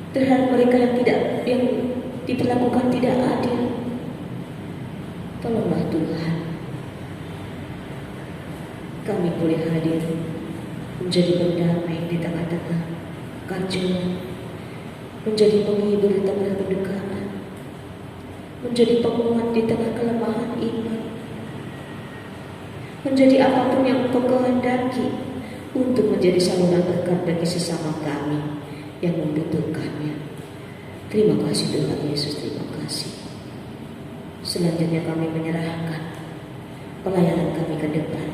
terhadap mereka yang diperlakukan tidak adil. Tolonglah Tuhan, kami boleh hadir menjadi pendamai di tengah-tengah kekacauan, menjadi penghibur di tengah kedukaan, menjadi penguat di tengah kelemahan iman, menjadi apapun yang Engkau kehendaki untuk menjadi saluran berkat bagi sesama kami yang membutuhkannya. Terima kasih Tuhan Yesus, terima kasih. Selanjutnya kami menyerahkan pelayanan kami ke depan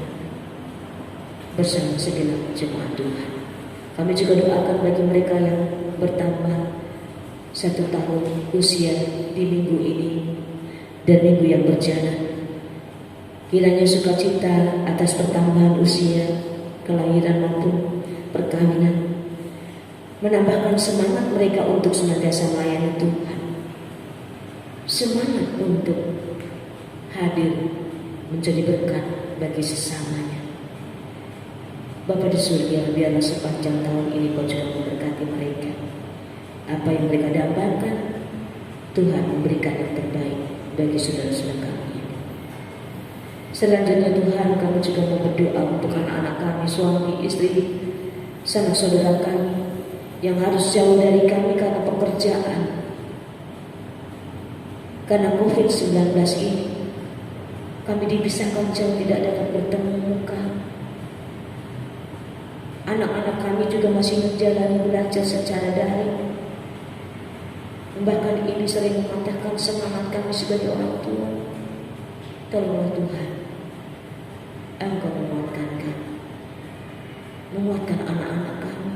bersama segenap jemaat Tuhan. Kami juga doakan bagi mereka yang bertambah 1 tahun usia di minggu ini dan minggu yang berjalan. Kiranya sukacita atas pertambahan usia, kelahiran maupun perkawinan menambahkan semangat mereka untuk senantiasa melayani Tuhan, semangat untuk hadir menjadi berkat bagi sesamanya. Bapa di surga, biarlah sepanjang tahun ini Kau juga memberkati mereka. Apa yang mereka dambakan, Tuhan memberikan yang terbaik bagi saudara-saudara kami. Selanjutnya Tuhan, kami juga mau berdoa untuk anak-anak kami, suami, istri, sanak saudara kami yang harus jauh dari kami karena pekerjaan, karena COVID-19 ini. Kami dipisahkan jauh, tidak dapat bertemu muka. Anak-anak kami juga masih menjalani belajar secara daring. Bahkan ini sering mematahkan semangat kami sebagai orang tua. Tolonglah Tuhan, Engkau menguatkan kami, menguatkan anak-anak kami,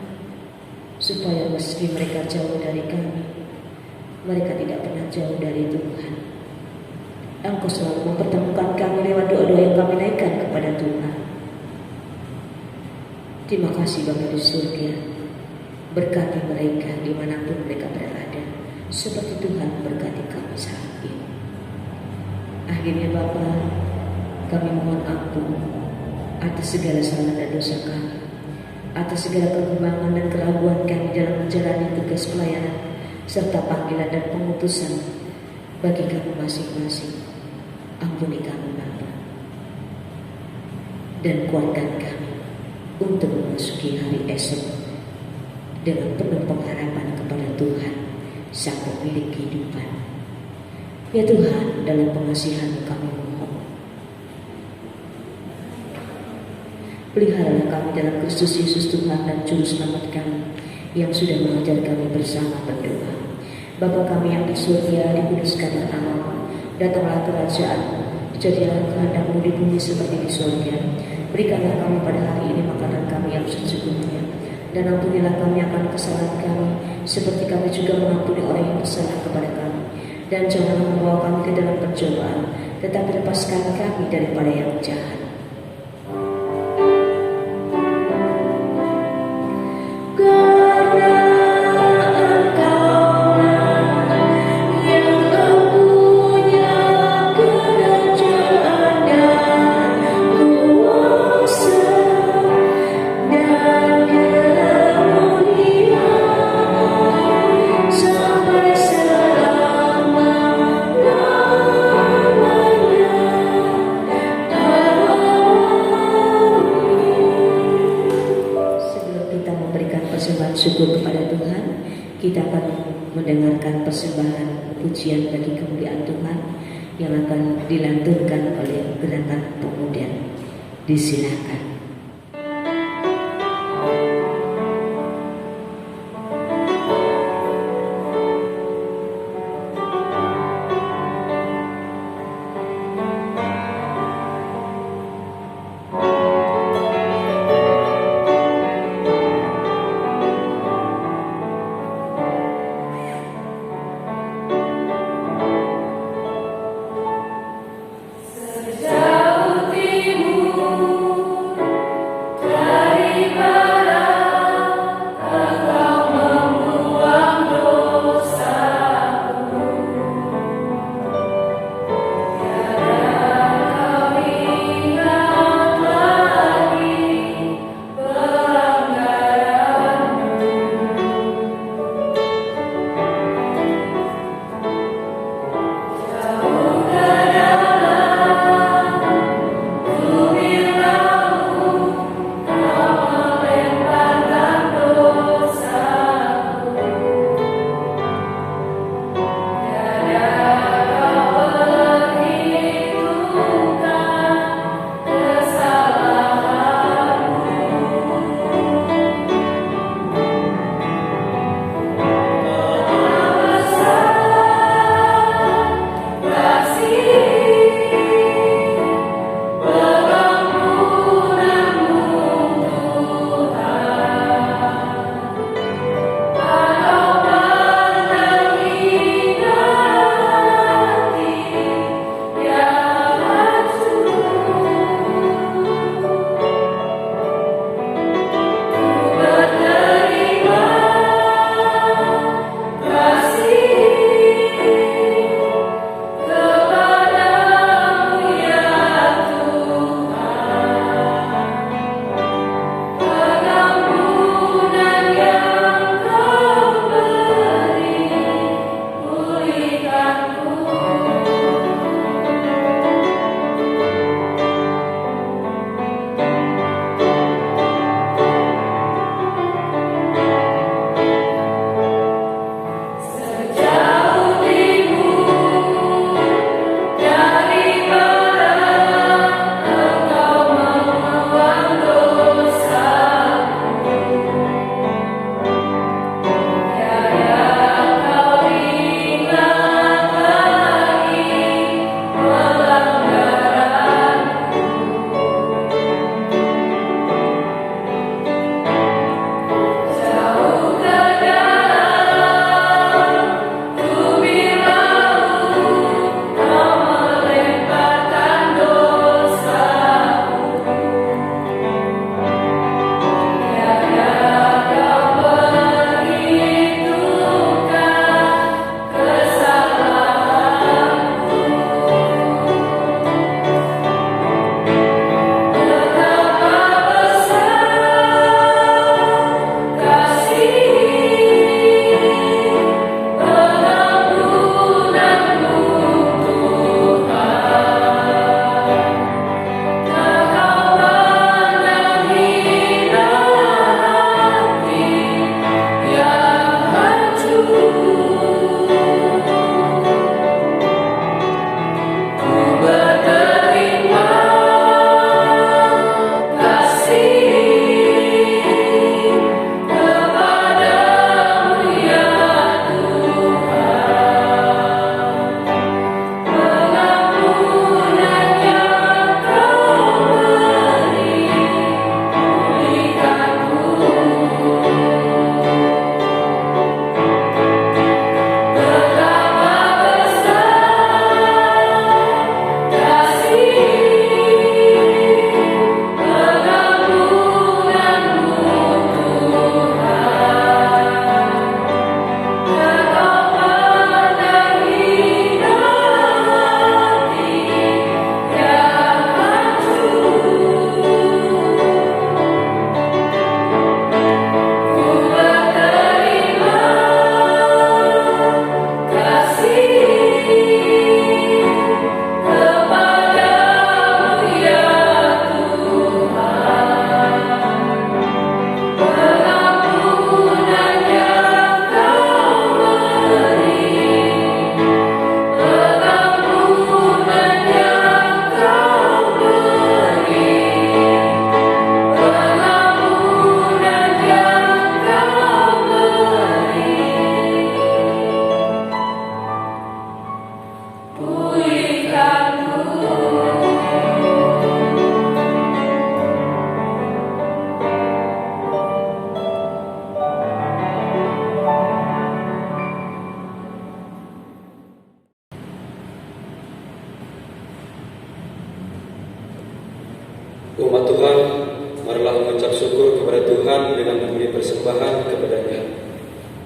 supaya meski mereka jauh dari kami, mereka tidak pernah jauh dari Tuhan. Engkau selalu mempertemukan kami lewat doa-doa yang kami naikkan kepada Tuhan. Terima kasih Bapa di surga. Berkati mereka dimanapun mereka berada, seperti Tuhan berkati kami saat ini. Akhirnya Bapa, kami mohon ampun atas segala salah dan dosa kami, atas segala kekembangan dan keraguan kami dalam menjalani tugas pelayanan serta panggilan dan pengutusan bagi kami masing-masing. Ampuni kami Bapa, dan kuatkan kami untuk memasuki hari esok dengan penuh pengharapan kepada Tuhan, Sang Pemilik kehidupan. Ya Tuhan, dalam pengasihan kami mohon, peliharalah kami dalam Kristus Yesus Tuhan dan Juru Selamat kami yang sudah mengajar kami bersama berdoa. Bapa kami yang di surga, dikuduskanlah namamu. Datanglah kerajaan-Mu, jadilah kehendak-Mu di bumi seperti di surga. Berikanlah kami pada hari ini makanan kami yang secukupnya, dan ampunilah kami akan kesalahan kami, seperti kami juga mengampuni orang yang bersalah kepada kami. Dan janganlah membawa kami ke dalam pencobaan, tetapi lepaskan kami daripada yang jahat. Syukur kepada Tuhan, kita akan mendengarkan persembahan pujian bagi kemuliaan Tuhan yang akan dilantunkan oleh gerakan pemuda. Disilakan. Sejauh timur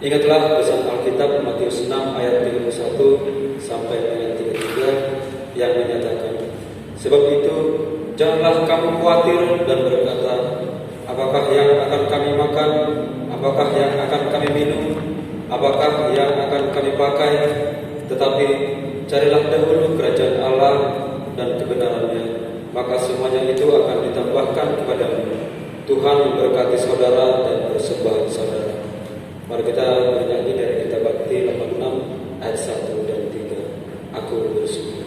Ingatlah pesan Alkitab Matius 6 ayat 31 sampai dengan 33 yang menyatakan, sebab itu janganlah kamu khawatir dan berkata, apakah yang akan kami makan, apakah yang akan kami minum, apakah yang akan kami pakai, tetapi carilah dahulu kerajaan Allah dan kebenarannya, maka semuanya itu akan ditambahkan kepadamu. Tuhan memberkati saudara dan persembahan saudara. Mari kita bernyanyi dari kitab Bakti 86 ayat 1 dan 3. Aku bersyukur.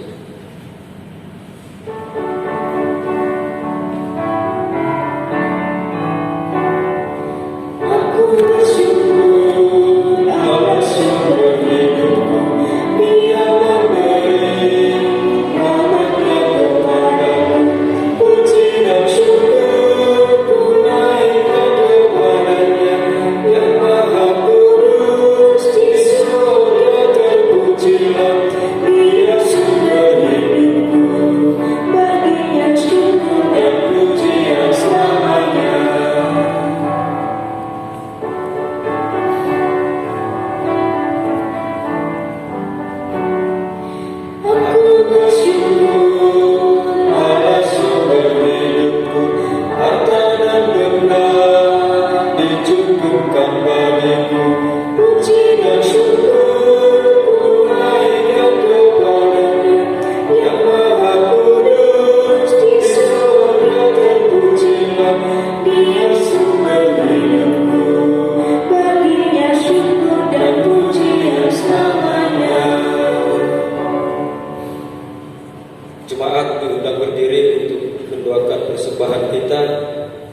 Jemaat diundang berdiri untuk mendoakan persembahan kita.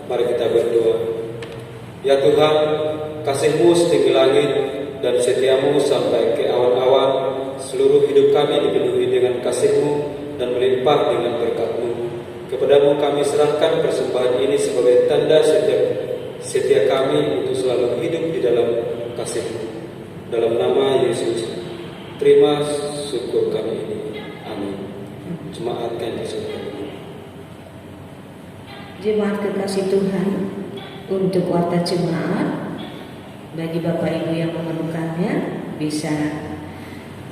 Mari kita berdoa. Ya Tuhan, kasih-Mu setinggi langit dan setia-Mu sampai ke awan-awan. Seluruh hidup kami dipenuhi dengan kasih-Mu dan melimpah dengan berkat-Mu. Kepadamu kami serahkan persembahan ini sebagai tanda setia kami untuk selalu hidup di dalam kasih-Mu. Dalam nama Yesus, terima syukur kami ini. Amin. Jemaat kan Jemaat kekasih Tuhan, untuk warta jemaat, bagi Bapak Ibu yang memerlukannya bisa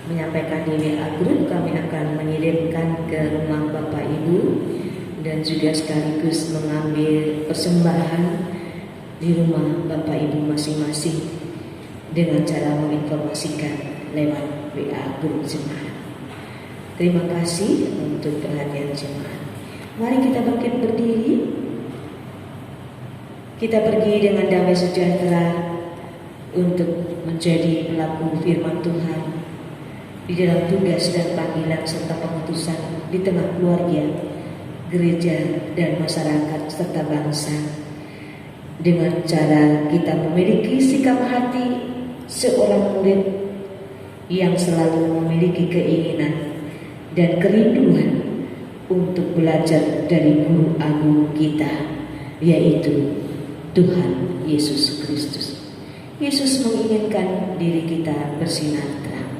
menyampaikan di WA Group. Kami akan mengirimkan ke rumah Bapak Ibu dan juga sekaligus mengambil persembahan di rumah Bapak Ibu masing-masing dengan cara menginformasikan lewat WA Group jemaat. Terima kasih untuk perhatian jemaat. Mari kita bangkit berdiri. Kita pergi dengan damai sejahtera untuk menjadi pelaku firman Tuhan di dalam tugas dan panggilan serta pengutusan di tengah keluarga, gereja, dan masyarakat serta bangsa. Dengan cara kita memiliki sikap hati seorang murid yang selalu memiliki keinginan dan kerinduan untuk belajar dari guru agung kita, yaitu Tuhan Yesus Kristus. Yesus menginginkan diri kita bersinar terang.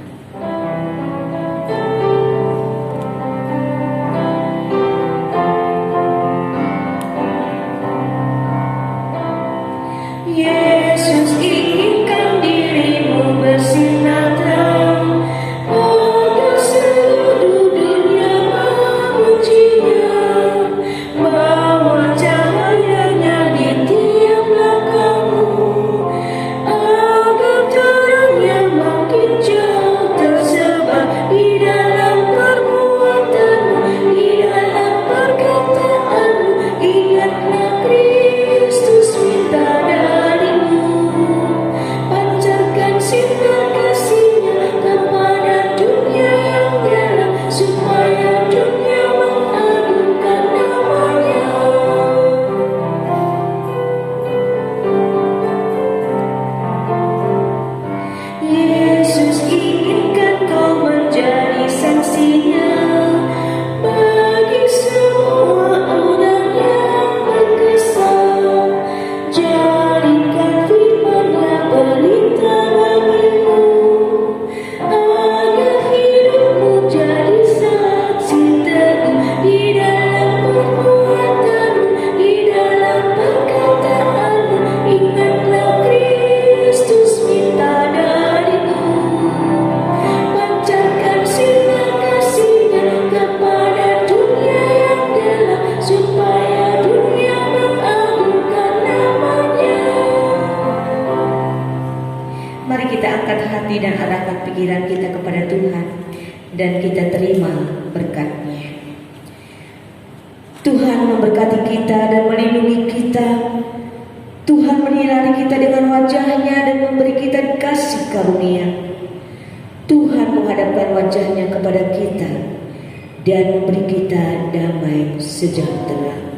Yesus inginkan dirimu bersinar terang, agar seluruh dunia memujinya, bawa cahayanya di tiap langkahmu, agar terangnya makin jauh. kita angkat hati dan arahkan pikiran kita kepada Tuhan dan kita terima berkat-Nya. Tuhan memberkati kita dan melindungi kita. Tuhan menyinari kita dengan wajah-Nya dan memberi kita kasih karunia. Tuhan menghadapkan wajah-Nya kepada kita dan memberi kita damai sejahtera.